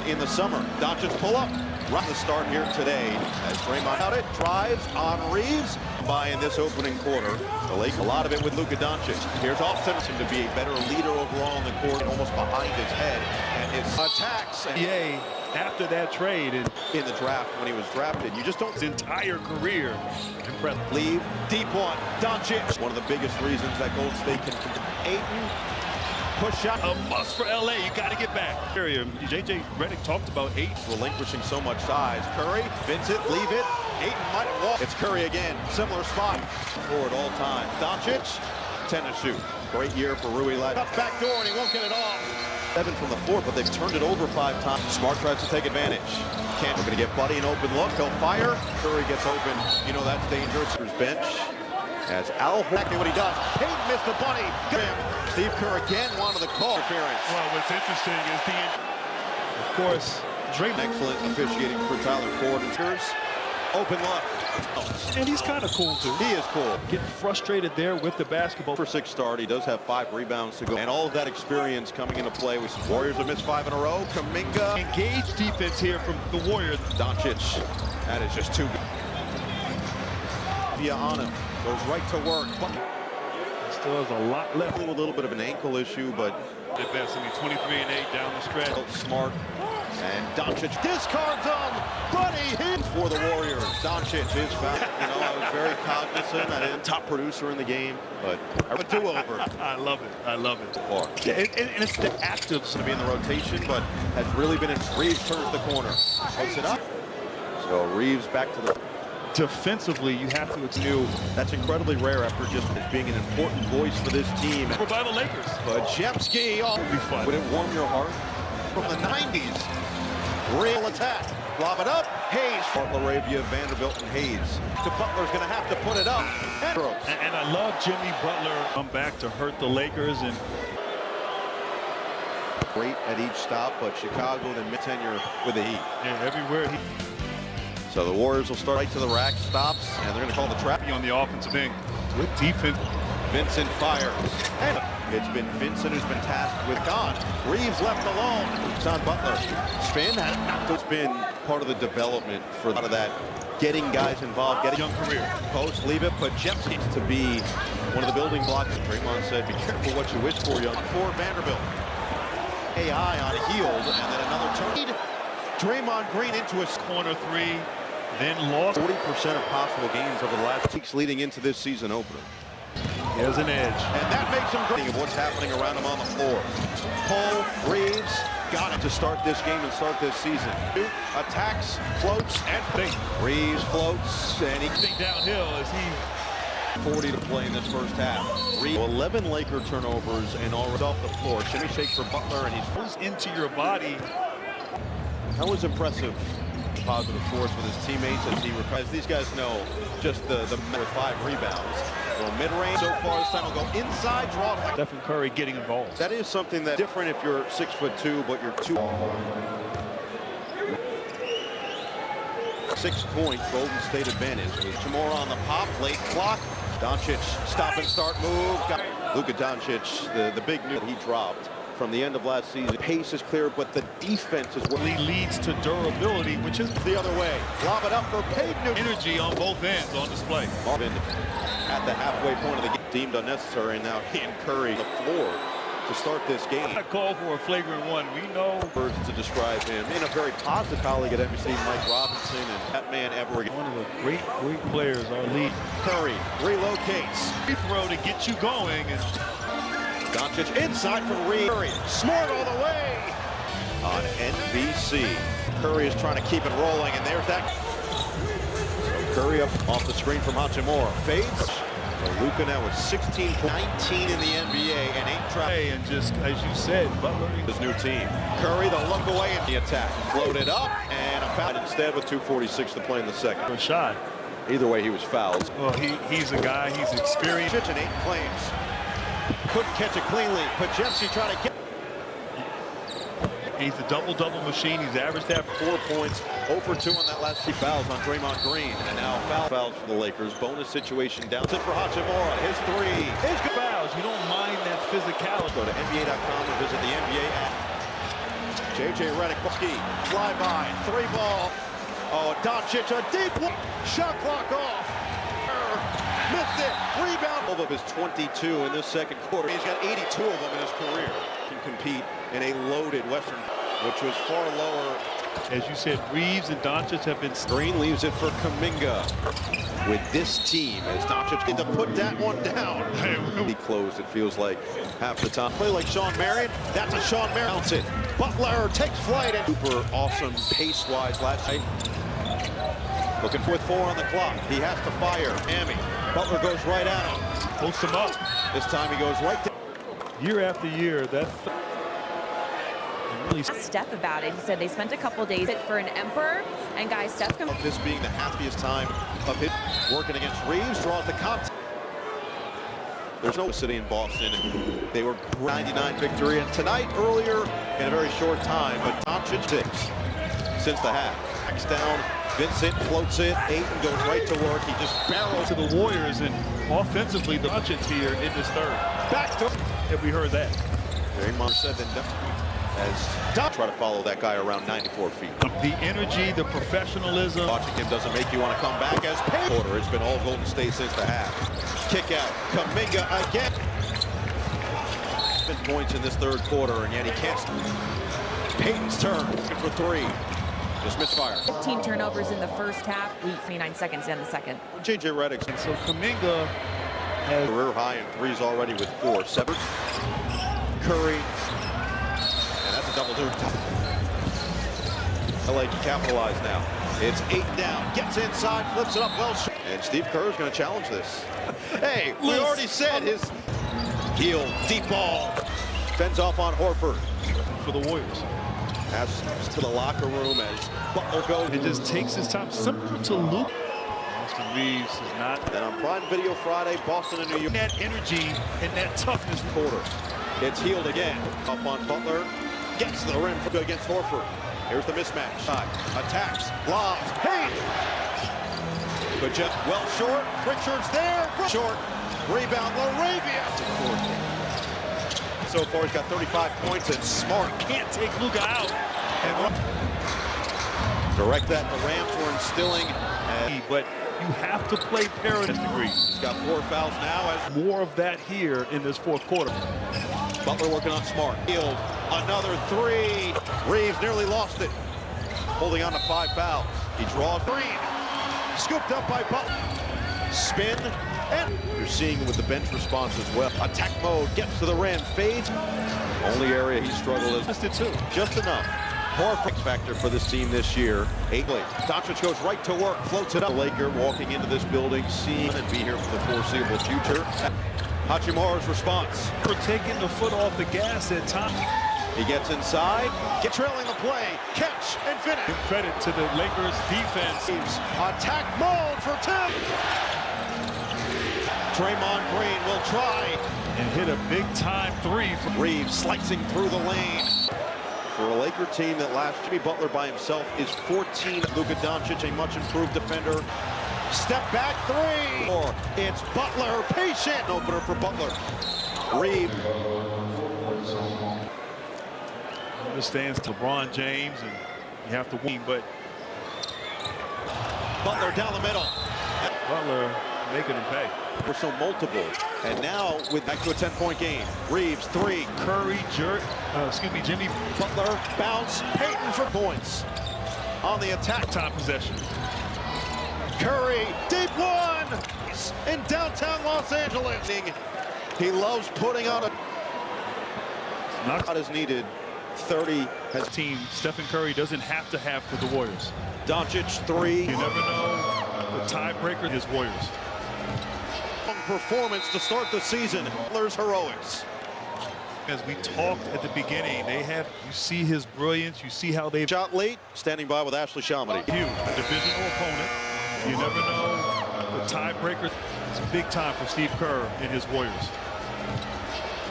in the summer. Doncic pull up. Run the start here today as Draymond out it, drives on Reeves by in this opening quarter. The Lakers, a lot of it with Luka Doncic. Here's Austin to be a better leader overall in the court, almost behind his head, and his attacks. NBA after that trade in the draft when he was drafted, you just don't. His entire career. Impressive. Leave deep one. Doncic. One of the biggest reasons that Golden State can. Ayton. Push shot. A must for LA. You got to get back. JJ Redick talked about Ayton relinquishing so much size. Curry, Vincent, leave it. Ayton might have walked. It's Curry again. Similar spot. Forward all time. Doncic, 10 to shoot. Great year for Rui Lad. Back door and he won't get it off. 7 from the floor, but they've turned it over 5 times. Smart tries to take advantage. We're going to get Buddy an open look. He'll fire. Curry gets open. You know that's dangerous. There's bench. As Al exactly what he does. Payton missed the bunny. Steve Kerr again wanted the call. Interference. Well, what's interesting is of course, Draymond. Excellent officiating for Tyler Ford. Open look. And he's kind of cool, too. He is cool. Getting frustrated there with the basketball. For 6 start, he does have 5 rebounds to go. And all of that experience coming into play with some Warriors have missed 5 in a row. Kuminga. Engaged defense here from the Warriors. Doncic. That is just too good. Via on him. Goes right to work. Still has a lot left. A little bit of an ankle issue, but at best, 23-8 down the stretch. Smart. And Doncic discards on Buddy hit for the Warriors. Doncic is foul. You know, I was very cognizant. I didn't top producer in the game, but I would do over. I love it. I love it. And it's the actives to be in the rotation, but has really been in. Reeves turns the corner. Hooks it up. So Reeves back to the. Defensively, you have to new. That's incredibly rare after just being an important voice for this team. By the Lakers. Podziemski, would be fun. Would it warm your heart? From the 90s, real attack. Lob it up. Hayes. LaRavia, Vanderbilt, and Hayes. To Butler's going to have to put it up. And I love Jimmy Butler come back to hurt the Lakers and. Great at each stop, but Chicago then mid-tenure with the Heat. Yeah, everywhere he. So the Warriors will start right to the rack, stops, and they're going to call the trap. On the offensive end. With defense. Vincent fires. And it's been Vincent who's been tasked with gone. Reeves left alone. It's on Butler. Spin. It's been part of the development for out of that. Getting guys involved. Getting young career. Post, leave it. Podziemski to be one of the building blocks. Draymond said, be careful what you wish for, young. For Vanderbilt. AI on healed, and then another turn. Draymond Green into a corner 3. Then lost 40% of possible games over the last weeks leading into this season opener. There's an edge. And that makes him great of what's happening around him on the floor. Paul Reeves got it to start this game and start this season. Attacks, floats, and Reeves floats, and he downhill as he 40 to play in this first half. 11 Laker turnovers and all off the floor. Shimmy shake for Butler, and he's goes into your body. That was impressive. Positive force with his teammates as these guys know just the with 5 rebounds. Well, mid-range so far this time will go inside draw. Stephen Curry getting involved. That is something that's different if you're 6'2", but you're 2. 6-point Golden State advantage. With Chamorro on the pop, late clock. Doncic stop and start move. Luka Doncic, the big new he dropped from the end of last season. Pace is clear, but the defense is what leads to durability, which is the other way. Lob it up for Payton. Energy on both ends on display. Marvin at the halfway point of the game deemed unnecessary, and now he and Curry on the floor to start this game. A call for a flagrant 1. We know words to describe him. And a very positive colleague at NBC, Mike Robinson, and that man ever again. One of the great players, our lead. Curry relocates. Free throw to get you going. And Doncic inside from Reeves. Curry, smart all the way. On NBC, Curry is trying to keep it rolling, and there's that. So Curry up off the screen from Hachimura. Fades. So Luka now with 16, 19 in the NBA, and 8 tries. And just, as you said, Butler. His new team. Curry, the look away in the attack. Floated up, and a foul instead with 2:46 to play in the second. A shot. Either way, he was fouled. Well, he's a guy, he's experienced. And 8 claims. Couldn't catch it cleanly. Podziemski trying to get. He's a double-double machine. He's averaged that 4 points. 0 for 2 on that last 2 fouls on Draymond Green. And now fouls for the Lakers. Bonus situation down. It for Hachimura. His 3. His fouls. You don't mind that physicality. Go to NBA.com and visit the NBA app. J.J. Redick, ski, fly by, 3 ball. Oh, Doncic, a deep one. Shot clock off. Missed it. Rebound. 12 of his 22 in this second quarter. He's got 82 of them in his career. Can compete in a loaded Western, which was far lower. As you said, Reeves and Doncic have been. Green leaves it for Kuminga. With this team, as Doncic get to put that one down. He closed, it feels like, half the time. Play like Sean Marion. That's a Sean Marion. Bounce it. Butler takes flight. And super awesome pace-wise last night. Looking for 4 on the clock. He has to fire. Miami. Butler goes right at him. Post him up. This time he goes right to. Year after year, that's really. Asked Steph about it. He said they spent a couple days for an emperor, and guys, Steph can. This being the happiest time of his working against Reeves, draws the contact. There's no city in Boston. They were 99 victory, and tonight earlier in a very short time, but Doncic 6 since the half. Backs down, Vincent floats it, Ayton goes right to work. He just barrels To the Warriors, and offensively, the Doncic here in this third. back to. Have we heard that? Draymond said that as Doncic try to follow that guy around 94 feet. The energy, the professionalism. Watching him doesn't make you want to come back as Payton. Quarter. It's been all Golden State since the half. Kick out. Kuminga again. 7 points in this third quarter, and yet he can't. Payton's turn for 3. Just misfire. 15 turnovers in the first half. 29 seconds in the second. J.J. Redick. And so Kuminga has Career high in 3s already with 4. 7. Curry. And that's a double do. LA can capitalize now. It's 8 down. Gets inside. Flips it up well. And Steve Kerr is going to challenge this. Hey, we already said his heel. Deep ball. Fends off on Horford. for the Warriors. Passes to the locker room as Butler goes. It just takes his time, similar to Luke. Austin Reeves is not. And on Prime Video Friday, Boston and New York. That energy and that toughness. Quarter. It's healed again. Up on Butler. Gets to the rim for good against Horford. Here's the mismatch. Shot. Attacks. Lobs. Payne. But just well short. Pritchard's there. Short. Rebound. Laravia. So far, he's got 35 points, and Smart Can't take Luka out. and direct that the Rams were instilling. But you have to play paradise degree. He's got 4 fouls now as More of that here in this fourth quarter. Butler working on Smart. Field, another 3. Reeves nearly lost it. Holding on to 5 fouls. He draws Green. Scooped up by Butler. Spin. And you're seeing with the bench response as well. Attack mode, gets to the rim, fades. Only area he struggled is Missed it too. just enough. Horford factor for this team this year. 8. Doncic goes right to work, floats it up. The Laker walking into this building, seeing and be here for the foreseeable future. Hachimura's response. For taking the foot off the gas at times. He gets inside, trailing the play, catch and finish. Give credit to the Lakers defense. Attack mode for Tim. Draymond Green will try. And hit a big time 3 from Reeves slicing through the lane. For a Laker team that last Jimmy Butler by himself is 14. Luka Doncic, a much improved defender. Step back 3. Or it's Butler, patient. Opener for Butler. Reeves. Understands LeBron James, and you have to win, but Butler down the middle. Butler making him pay. We're so multiple. And now with back to a 10-point game. Reeves 3. Curry, Jimmy Butler bounce. Payton for points. On the attack. time possession. Curry, deep one. In downtown Los Angeles. He loves putting on a Not shot is needed. 30 has team Stephen Curry doesn't have to have for the Warriors. Doncic 3. You never know the tiebreaker is Warriors. Performance to start the season. Butler's heroics. As we talked at the beginning, you see his brilliance, you see how they've Shot late. Standing by with Ashley Shalmody. a divisional opponent. You never know the tiebreaker. It's big time for Steve Kerr and his Warriors.